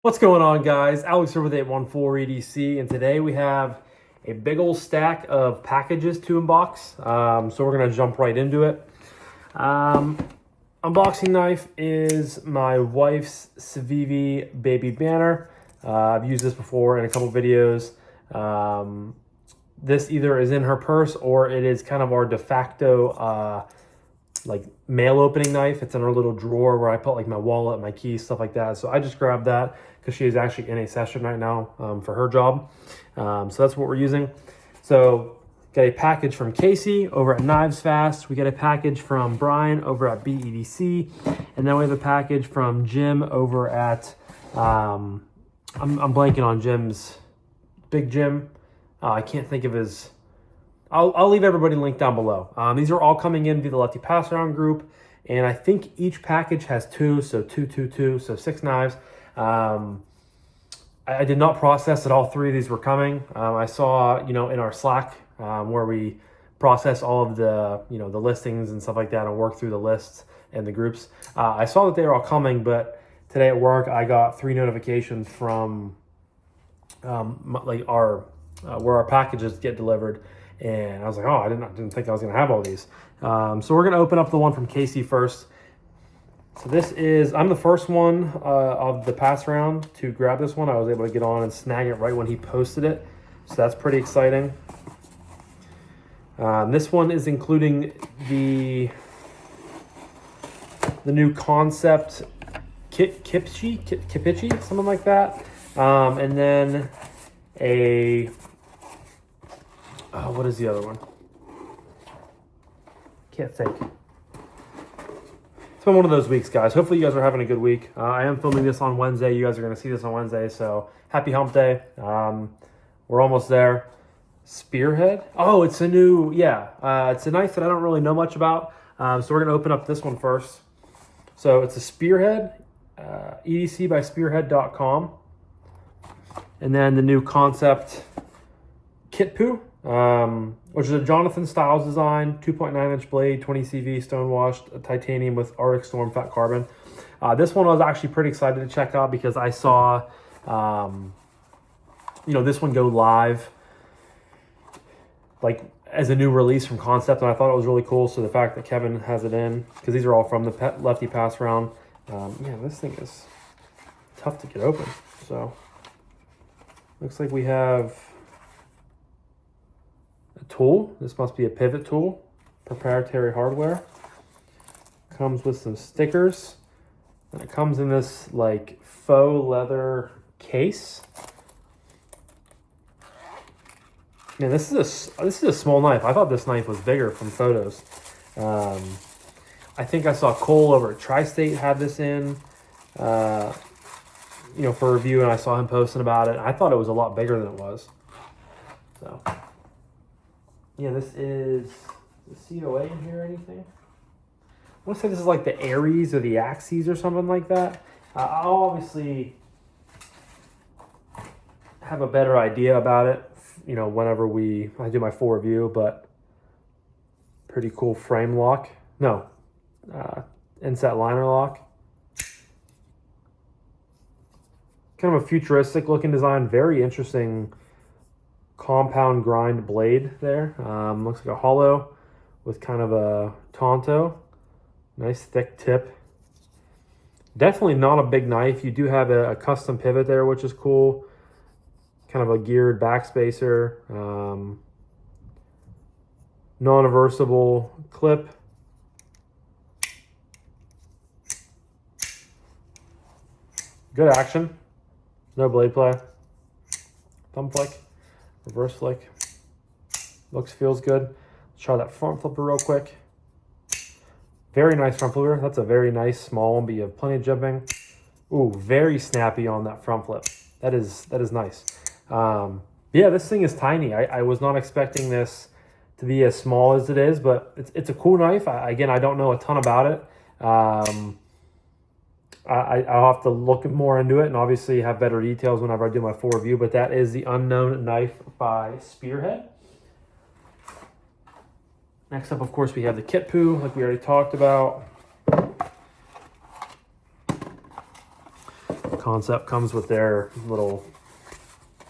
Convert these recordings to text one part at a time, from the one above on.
What's going on, guys? Alex here with 814 EDC, and today we have a big old stack of packages to unbox. So we're going to jump right into it. Unboxing knife is my wife's Civivi baby banner. I've used this before in a couple videos. This either is in her purse or it is kind of our de facto like mail opening knife. It's in her little drawer where I put like my wallet, my keys, stuff like that. So I just grabbed that because she is actually in a session right now for her job. So that's what we're using. So got a package from Casey over at Knives Fast. We got a package from Brian over at BEDC. And then we have a package from Jim over at, I'm blanking on Jim's, Big Jim. I can't think of his, I'll leave everybody linked down below. These are all coming in via the Lefty passaround group. And I think each package has two, so two, so 6 knives. I did not process that all 3 of these were coming. I saw, in our Slack where we process all of the, the listings and stuff like that and work through the lists and the groups. I saw that they were all coming, but today at work I got 3 notifications from where our packages get delivered. And I was like, oh, I didn't think I was going to have all these. So we're going to open up the one from Casey first. So this is, I'm the first one of the pass round to grab this one. I was able to get on and snag it right when he posted it. So that's pretty exciting. This one is including the new concept Kipichi, something like that. And then what is the other one? Can't think. It's been one of those weeks, guys. Hopefully you guys are having a good week. I am filming this on Wednesday. You guys are going to see this on Wednesday, so happy hump day. We're almost there. Spearhead? Oh, it's a new, it's a knife that I don't really know much about. So we're going to open up this one first. So it's a Spearhead, EDC by spearhead.com. And then the new concept Kitpu, which is a Jonathan Styles design, 2.9-inch blade, 20 CV, stone-washed titanium with Arctic Storm fat carbon. This one I was actually pretty excited to check out because I saw, this one go live like as a new release from Concept, and I thought it was really cool. So the fact that Kevin has it in, because these are all from the Lefty pass round. This thing is tough to get open. So looks like we have a tool. This must be a pivot tool, proprietary hardware. Comes with some stickers, and it comes in this like faux leather case. Man, this is a small knife. I thought this knife was bigger from photos. I think I saw Cole over at Tri-State had this in, for review, and I saw him posting about it. I thought it was a lot bigger than it was. So. Yeah, this is the COA in here or anything? I want to say this is like the Aries or the Axes or something like that. I'll obviously have a better idea about it, whenever I do my full review, but pretty cool frame lock. No, inset liner lock. Kind of a futuristic looking design, very interesting compound grind blade there. Looks like a hollow with kind of a Tonto. Nice thick tip. Definitely not a big knife. You do have a custom pivot there, which is cool. Kind of a geared backspacer. Non-reversible clip. Good action. No blade play. Thumb flick. Reverse flick. Feels good. Let's try that front flipper real quick. Very nice front flipper. That's a very nice small one, but you have plenty of jumping. Ooh, very snappy on that front flip. That is nice. This thing is tiny. I was not expecting this to be as small as it is, but it's a cool knife. I don't know a ton about it. I'll have to look more into it and obviously have better details whenever I do my full review, but that is the Unknown Knife by Spearhead. Next up, of course, we have the Kitpu, like we already talked about. concept. Comes with their little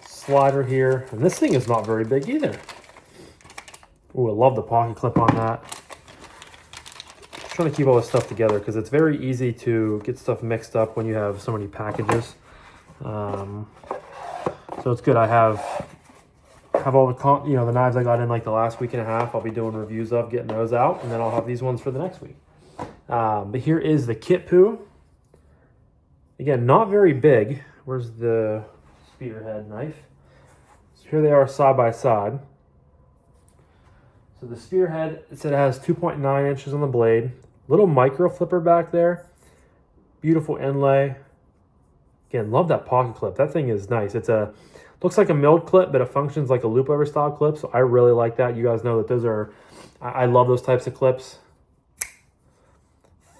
slider here. And this thing is not very big either. Ooh, I love the pocket clip on that. Trying to keep all this stuff together because it's very easy to get stuff mixed up when you have so many packages. So it's good. I have all the the knives I got in like the last week and a half. I'll be doing reviews of, getting those out, and then I'll have these ones for the next week. But here is the kit poo. Again, not very big. Where's the spearhead knife? So here they are side by side. So the spearhead, it said it has 2.9 inches on the blade. Little micro flipper back there. Beautiful inlay. Again, love that pocket clip. That thing is nice. Looks like a milled clip, but it functions like a loop over style clip. So I really like that. You guys know that those are, I love those types of clips.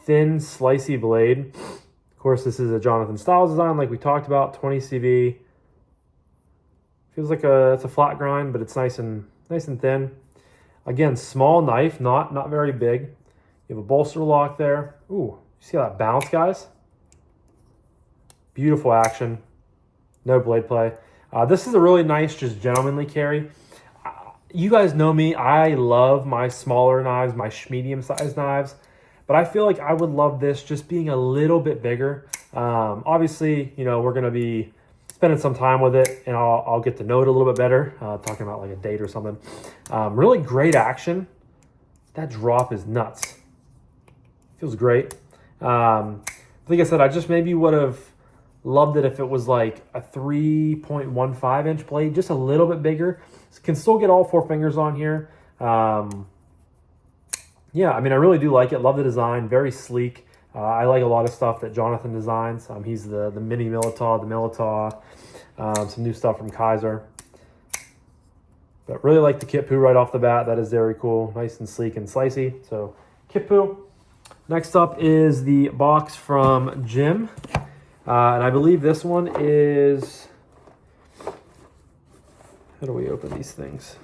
Thin, slicey blade. Of course, this is a Jonathan Styles design like we talked about, 20 CV. Feels like it's a flat grind, but it's nice and thin. Again, small knife, not very big. You have a bolster lock there. Ooh, you see that bounce, guys? Beautiful action. No blade play. This is a really nice, just gentlemanly carry. You guys know me. I love my smaller knives, my medium-sized knives. But I feel like I would love this just being a little bit bigger. Obviously, we're going to be spending some time with it, and I'll get to know it a little bit better, talking about like a date or something. Really great action. That drop is nuts. Feels great. Like I said, I just maybe would have loved it if it was like a 3.15 inch blade, just a little bit bigger. Can still get all 4 fingers on here. Yeah, I mean, I really do like it. Love the design. Very sleek. I like a lot of stuff that Jonathan designs. He's the mini Militaw, the Militaw, some new stuff from Kaiser. But really like the kit poo right off the bat. That is very cool. Nice and sleek and slicey. So kit poo. Next up is the box from Jim. And I believe this one is... How do we open these things?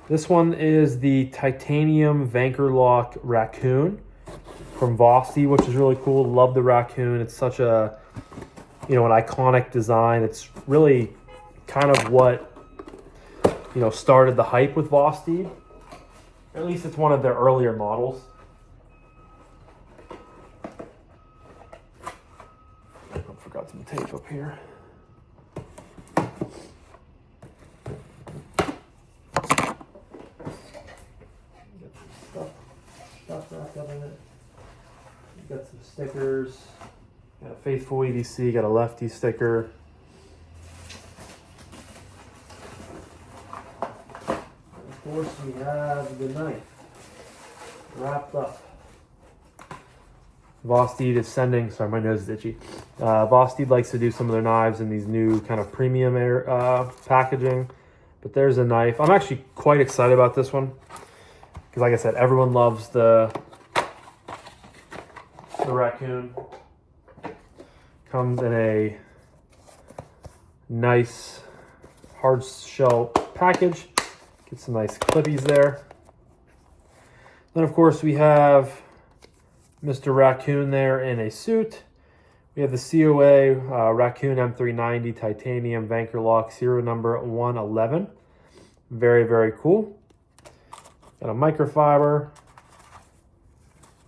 This one is the titanium Vankerlock raccoon from Vosti, which is really cool. Love the raccoon. It's such a, an iconic design. It's really kind of what, started the hype with Vosti. At least it's one of their earlier models. I forgot some tape up here. Stuff wrapped up in it. Got some stickers. Got a Faithful EDC. Got a Lefty sticker. And of course, we have the knife wrapped up. Vosti is sending. Sorry, my nose is itchy. Vosti likes to do some of their knives in these new kind of premium packaging. But there's a knife. I'm actually quite excited about this one. Because like I said, everyone loves the raccoon. Comes in a nice hard shell package. Get some nice clippies there. Then of course we have Mr. Raccoon there in a suit. We have the COA Raccoon M390 titanium Vankerlock serial number 111. Very, very cool. Got a microfiber.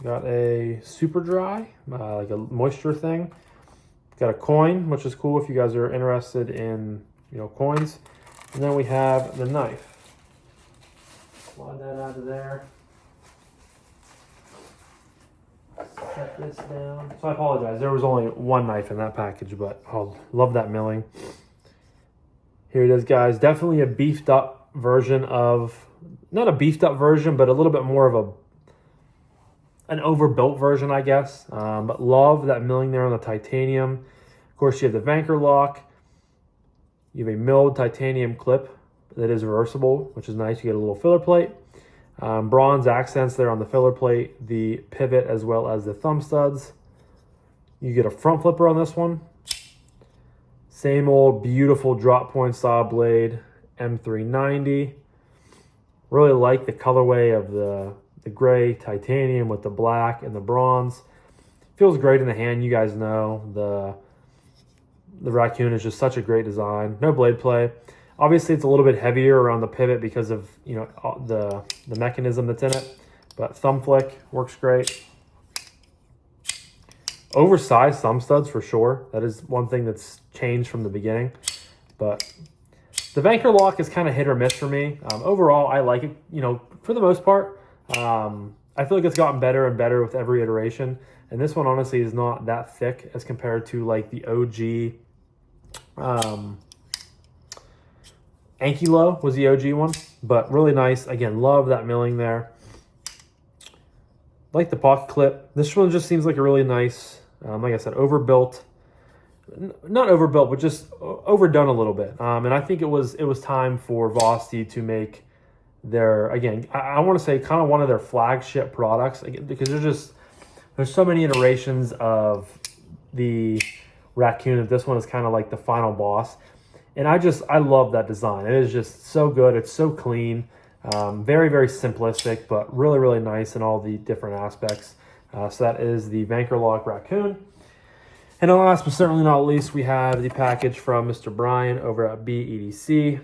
Got a super dry, like a moisture thing. Got a coin, which is cool if you guys are interested in, coins. And then we have the knife. Slide that out of there. Set this down. So I apologize. There was only one knife in that package, but I love that milling. Here it is, guys. Definitely a beefed up version of, not a beefed up version, but a little bit more of an overbuilt version, I guess. But love that milling there on the titanium. Of course, you have the Vankerlock. You have a milled titanium clip that is reversible, which is nice. You get a little filler plate. Bronze accents there on the filler plate, the pivot, as well as the thumb studs. You get a front flipper on this one. Same old beautiful drop point saw blade, M390. Really like the colorway of the gray titanium with the black and the bronze. feels great in the hand. You guys know the Raccoon is just such a great design. No blade play. Obviously, it's a little bit heavier around the pivot because of, you know, the mechanism that's in it. But thumb flick works great. Oversized thumb studs for sure. That is one thing that's changed from the beginning. But the Vanker lock is kind of hit or miss for me. Overall, I like it, you know, for the most part. I feel like it's gotten better and better with every iteration. And this one, honestly, is not that thick as compared to, like, the OG. Ankylo was the OG one. But really nice. Again, love that milling there. Like the pocket clip. This one just seems like a really nice, like I said, overbuilt. Not overbuilt, but just overdone a little bit. And I think it was time for Vosti to make their, again, I want to say kind of one of their flagship products, because there's so many iterations of the Raccoon that this one is kind of like the final boss. And I love that design. It is just so good. It's so clean. Very, very simplistic, but really, really nice in all the different aspects. So that is the Vanker Lock Raccoon. And last but certainly not least, we have the package from Mr. Brian over at BEDC.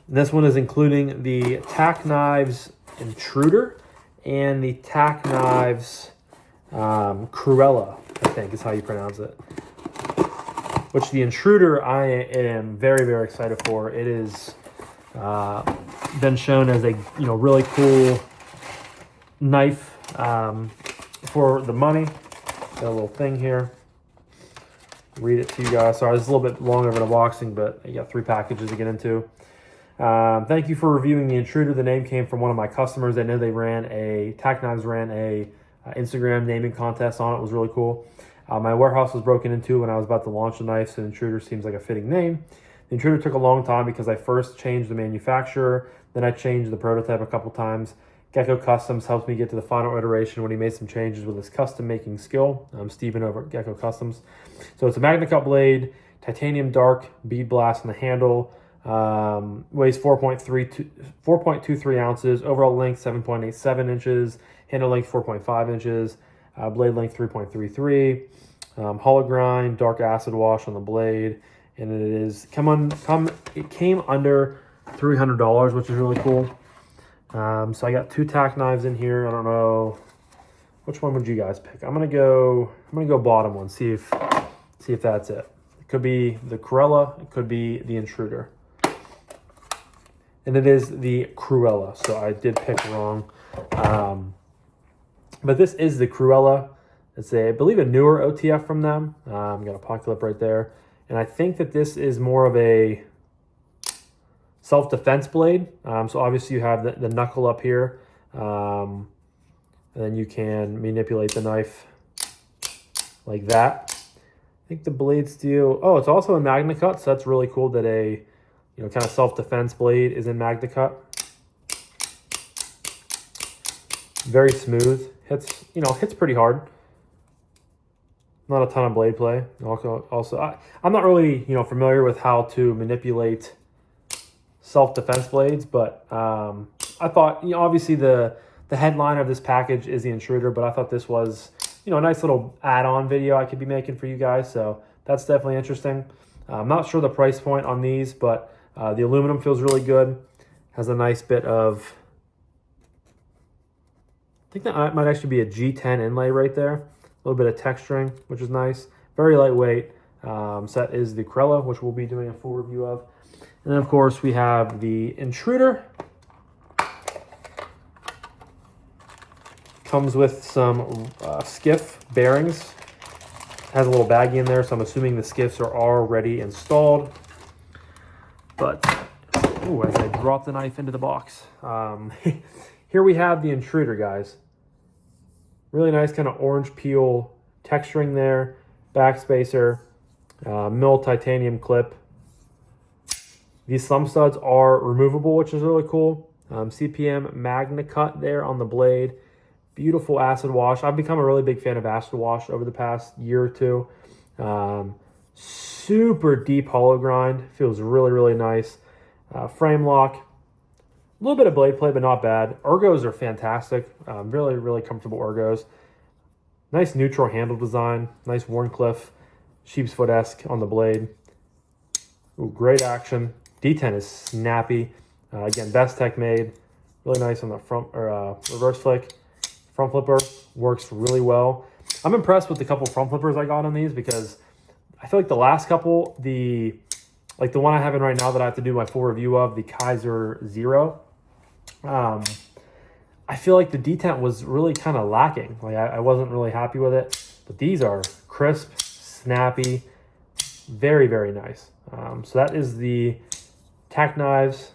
This one is including the Tack Knives Intruder and the Tack Knives Cruella, I think is how you pronounce it. Which the Intruder I am very, very excited for. It is been shown as a, you know, really cool knife for the money. Got a little thing here. Read it to you guys. Sorry, this is a little bit long of an unboxing, but you got 3 packages to get into. Thank you for reviewing the Intruder. The name came from one of my customers. I know they Tack Knives ran a Instagram naming contest on it. It was really cool. My warehouse was broken into when I was about to launch the knife, so the Intruder seems like a fitting name. The Intruder took a long time because I first changed the manufacturer, then I changed the prototype a couple times. Gecko Customs helped me get to the final iteration when he made some changes with his custom making skill. Steven over at Gecko Customs. So it's a Magna Cut blade, titanium dark, bead blast in the handle, weighs 4.23 ounces, overall length 7.87 inches, handle length 4.5 inches, blade length 3.33, hollow grind, dark acid wash on the blade, and it came under $300, which is really cool. So I got 2 tack knives in here. I don't know which one would you guys pick. I'm gonna go bottom one. See if that's it. It could be the Cruella. It could be the Intruder. And it is the Cruella. So I did pick wrong. But this is the Cruella. It's I believe a newer OTF from them. Got a pocket clip right there, and I think that this is more of a self-defense blade. So obviously you have the knuckle up here, and then you can manipulate the knife like that. I think the blade steel, it's also a Magna Cut, so that's really cool that a kind of self-defense blade is in Magna Cut. Very smooth, hits pretty hard. Not a ton of blade play. Also, I'm not really familiar with how to manipulate self-defense blades, but I thought, obviously the headline of this package is the Intruder, but I thought this was, a nice little add-on video I could be making for you guys, so that's definitely interesting. I'm not sure the price point on these, but the aluminum feels really good. Has a nice bit of, I think that might actually be a G10 inlay right there. A little bit of texturing, which is nice. Very lightweight. So that is the Cruella, which we'll be doing a full review of. And then, of course, we have the Intruder. Comes with some skiff bearings. Has a little baggie in there, so I'm assuming the skiffs are already installed. But, as I drop the knife into the box. Here we have the Intruder, guys. Really nice kind of orange peel texturing there. Backspacer. Mill titanium clip. These thumb studs are removable, which is really cool. CPM Magna Cut there on the blade. Beautiful acid wash. I've become a really big fan of acid wash over the past year or two. Super deep hollow grind. Feels really, really nice. Frame lock. A little bit of blade play, but not bad. Ergos are fantastic. Really, really comfortable ergos. Nice neutral handle design. Nice Warncliffe sheep's foot-esque on the blade. Ooh, great action. D10 is snappy. Again, best tech made. Really nice on the front or reverse flick. Front flipper works really well. I'm impressed with the couple front flippers I got on these because I feel like the last couple, like the one I have in right now that I have to do my full review of, the Kaiser Zero, I feel like the detent was really kind of lacking. Like I wasn't really happy with it, but these are crisp, snappy, very, very nice. So that is the Tack Knives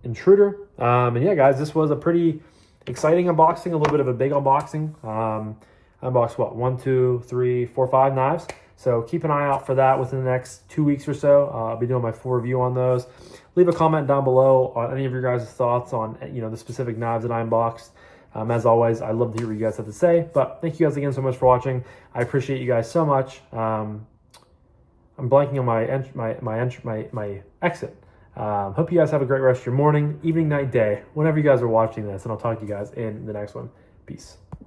Intruder. And yeah, guys, this was a pretty exciting unboxing, a little bit of a big unboxing. Unboxed what, 1, 2, 3, 4, 5 knives. So keep an eye out for that within the next 2 weeks or so. I'll be doing my full review on those. Leave a comment down below on any of your guys' thoughts on the specific knives that I unboxed. As always, I love to hear what you guys have to say. But thank you guys again so much for watching. I appreciate you guys so much. I'm blanking on my exit. Hope you guys have a great rest of your morning, evening, night, day, whenever you guys are watching this, and I'll talk to you guys in the next one. Peace.